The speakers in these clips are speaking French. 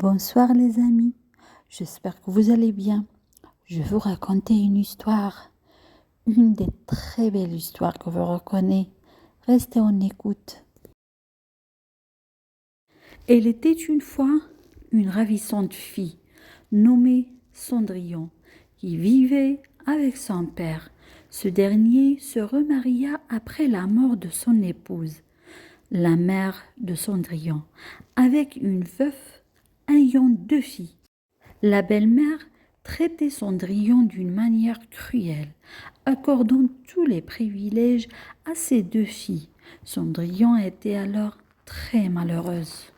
Bonsoir les amis, j'espère que vous allez bien. Je vais vous raconter une histoire, une des très belles histoires que vous reconnaissez. Restez en écoute. Elle était une fois une ravissante fille nommée Cendrillon qui vivait avec son père. Ce dernier se remaria après la mort de son épouse, la mère de Cendrillon, avec une veuve ayant 2 filles. La belle-mère traitait Cendrillon d'une manière cruelle, accordant tous les privilèges à ses 2 filles. Cendrillon était alors très malheureuse.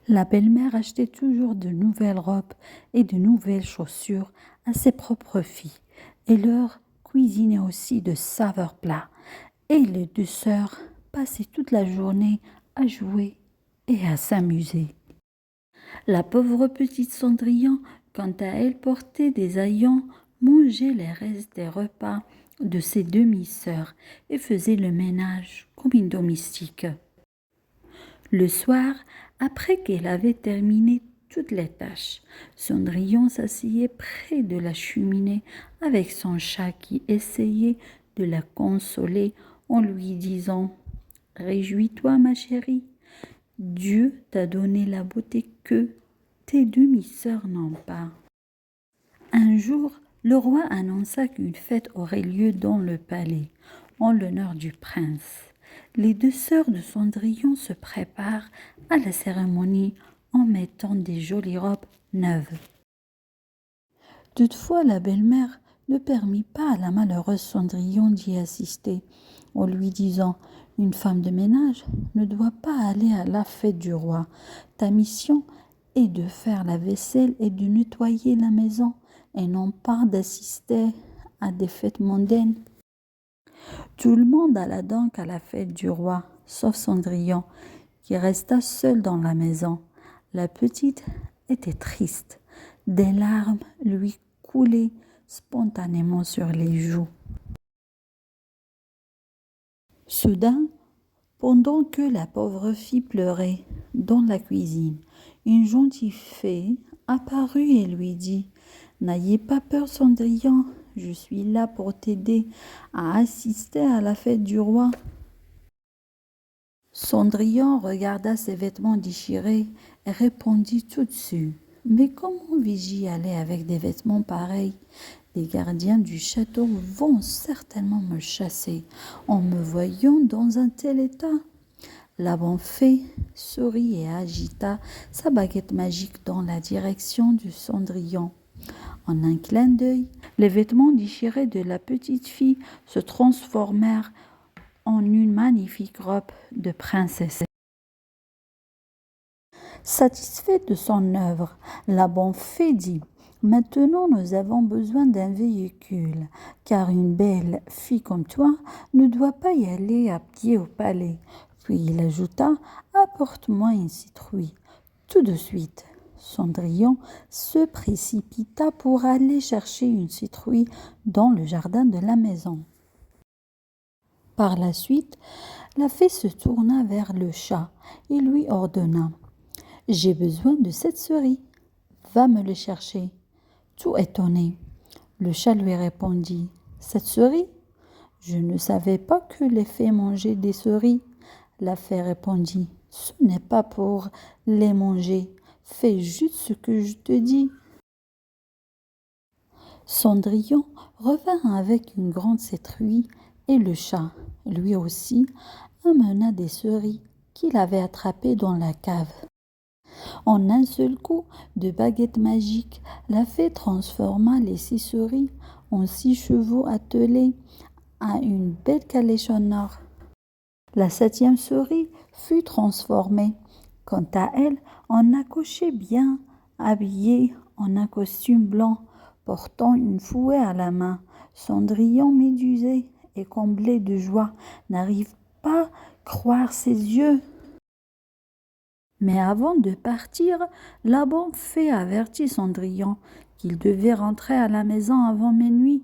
La belle-mère achetait toujours de nouvelles robes et de nouvelles chaussures à ses propres filles et leur cuisinait aussi de saveurs plats. Et les 2 sœurs passaient toute la journée à jouer et à s'amuser. La pauvre petite Cendrillon, quant à elle, portait des haillons, mangeait les restes des repas de ses demi-sœurs et faisait le ménage comme une domestique. Le soir, après qu'elle avait terminé toutes les tâches, Cendrillon s'asseyait près de la cheminée avec son chat qui essayait de la consoler en lui disant « Réjouis-toi, ma chérie, Dieu t'a donné la beauté que tes demi-sœurs n'ont pas. » Un jour, le roi annonça qu'une fête aurait lieu dans le palais, en l'honneur du prince. Les 2 sœurs de Cendrillon se préparent à la cérémonie en mettant des jolies robes neuves. Toutefois, la belle-mère ne permit pas à la malheureuse Cendrillon d'y assister, en lui disant « Une femme de ménage ne doit pas aller à la fête du roi. Ta mission est de faire la vaisselle et de nettoyer la maison, et non pas d'assister à des fêtes mondaines. » Tout le monde alla donc à la fête du roi, sauf Cendrillon, qui resta seule dans la maison. La petite était triste. Des larmes lui coulaient spontanément sur les joues. Soudain, pendant que la pauvre fille pleurait dans la cuisine, une gentille fée apparut et lui dit « N'ayez pas peur, Cendrillon, je suis là pour t'aider à assister à la fête du roi. » Cendrillon regarda ses vêtements déchirés et répondit tout dessus. « Mais comment vais-je y aller avec des vêtements pareils? Les gardiens du château vont certainement me chasser en me voyant dans un tel état. » La bonne fée sourit et agita sa baguette magique dans la direction du Cendrillon. En un clin d'œil, les vêtements déchirés de la petite fille se transformèrent en une magnifique robe de princesse. Satisfaite de son œuvre, la bonne fée dit « Maintenant nous avons besoin d'un véhicule, car une belle fille comme toi ne doit pas y aller à pied au palais. » Puis il ajouta « Apporte-moi une citrouille. » Tout de suite, Cendrillon se précipita pour aller chercher une citrouille dans le jardin de la maison. Par la suite, la fée se tourna vers le chat et lui ordonna « J'ai besoin de cette souris. Va me le chercher. » Tout étonné, le chat lui répondit « Cette souris? Je ne savais pas que les fées mangeaient des souris. » La fée répondit « Ce n'est pas pour les manger. Fais juste ce que je te dis. » Cendrillon revint avec une grande citrouille et le chat, lui aussi, amena des souris qu'il avait attrapées dans la cave. En un seul coup de baguette magique, la fée transforma les 6 souris en 6 chevaux attelés à une belle calèche en or. La 7e souris fut transformée, quant à elle, en accouchée bien habillée en un costume blanc, portant une fouet à la main. Cendrillon, médusé et comblé de joie, n'arrive pas à croire ses yeux. Mais avant de partir, la bonne fée avertit Cendrillon qu'il devait rentrer à la maison avant minuit,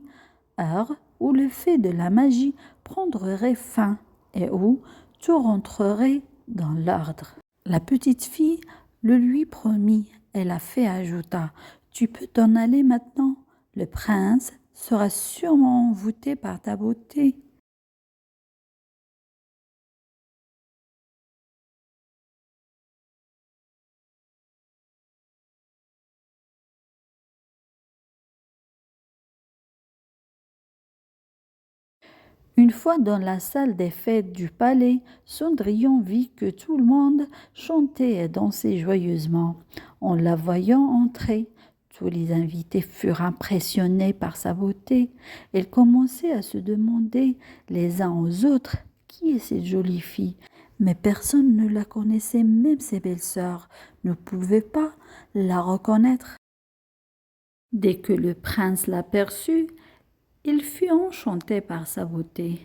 heure où le fait de la magie prendrait fin et où tout rentrerait dans l'ordre. La petite fille Le lui promit et la fée ajouta: Tu peux t'en aller maintenant. Le prince sera sûrement envoûté par ta beauté. Une fois dans la salle des fêtes du palais, Cendrillon vit que tout le monde chantait et dansait joyeusement. En la voyant entrer, tous les invités furent impressionnés par sa beauté. Ils commençaient à se demander les uns aux autres qui est cette jolie fille. Mais personne ne la connaissait, même ses belles-sœurs ne pouvaient pas la reconnaître. Dès que le prince l'aperçut, il fut enchanté par sa beauté.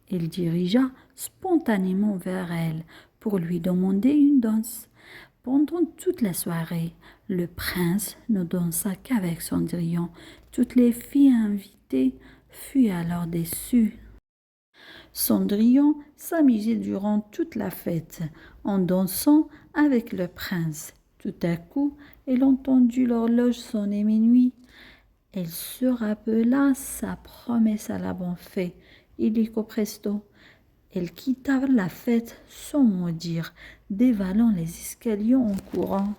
Il dirigea spontanément vers elle pour lui demander une danse. Pendant toute la soirée, le prince ne dansa qu'avec Cendrillon. Toutes les filles invitées furent alors déçues. Cendrillon s'amusait durant toute la fête en dansant avec le prince. Tout à coup, elle entendit l'horloge sonner minuit. Elle se rappela sa promesse à la bonne fée. Illico presto. Elle quitta la fête sans mot dire, dévalant les escaliers en courant.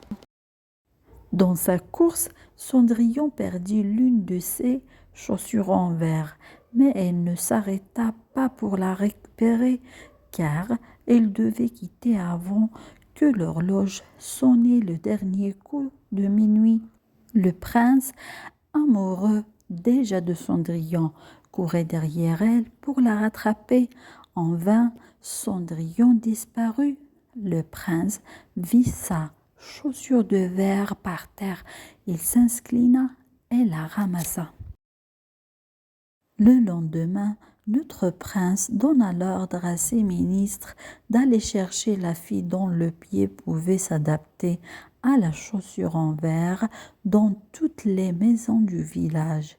Dans sa course, Cendrillon perdit l'une de ses chaussures en verre, mais elle ne s'arrêta pas pour la récupérer, car elle devait quitter avant que l'horloge sonnait le dernier coup de minuit. Le prince, amoureux déjà de Cendrillon, courait derrière elle pour la rattraper. En vain, Cendrillon disparut. Le prince vit sa chaussure de verre par terre. Il s'inclina et la ramassa. Le lendemain, notre prince donna l'ordre à ses ministres d'aller chercher la fille dont le pied pouvait s'adapter à la chaussure en verre dans toutes les maisons du village.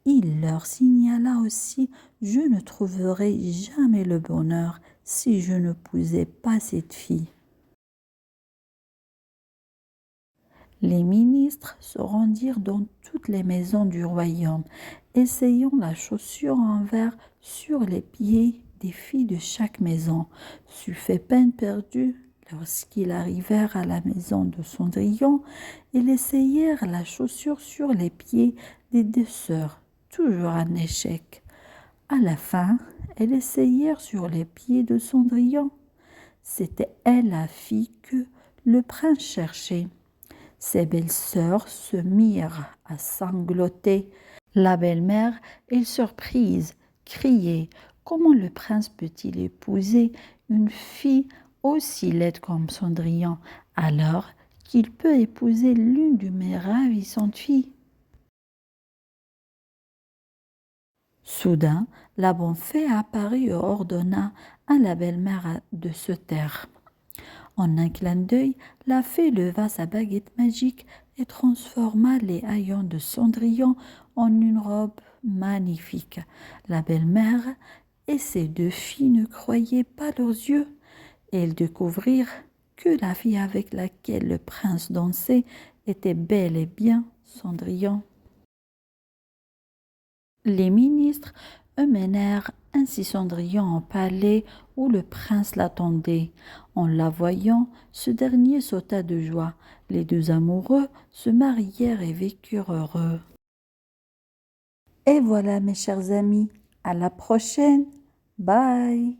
Il leur signala aussi: Je ne trouverai jamais le bonheur si je ne posais pas cette fille. Les ministres se rendirent dans toutes les maisons du royaume, essayant la chaussure en verre sur les pieds des filles de chaque maison. Ce fut peine perdue. Lorsqu'ils arrivèrent à la maison de Cendrillon, ils essayèrent la chaussure sur les pieds des deux sœurs. Toujours un échec. À la fin, elles essayèrent sur les pieds de Cendrillon. C'était elle la fille que le prince cherchait. Ses belles-sœurs se mirent à sangloter. La belle-mère est surprise, criait: Comment le prince peut-il épouser une fille aussi laide comme Cendrillon, alors qu'il peut épouser l'une de mes ravissantes filles? Soudain, la bonne fée apparut et ordonna à la belle-mère de se taire. En un clin d'œil, la fée leva sa baguette magique et transforma les haillons de Cendrillon en une robe magnifique. La belle-mère et ses deux filles ne croyaient pas leurs yeux. Elles découvrirent que la fille avec laquelle le prince dansait était bel et bien Cendrillon. Les ministres emmenèrent ainsi Cendrillon au palais où le prince l'attendait. En la voyant, ce dernier sauta de joie. Les deux amoureux se marièrent et vécurent heureux. Et voilà, mes chers amis, à la prochaine. Bye.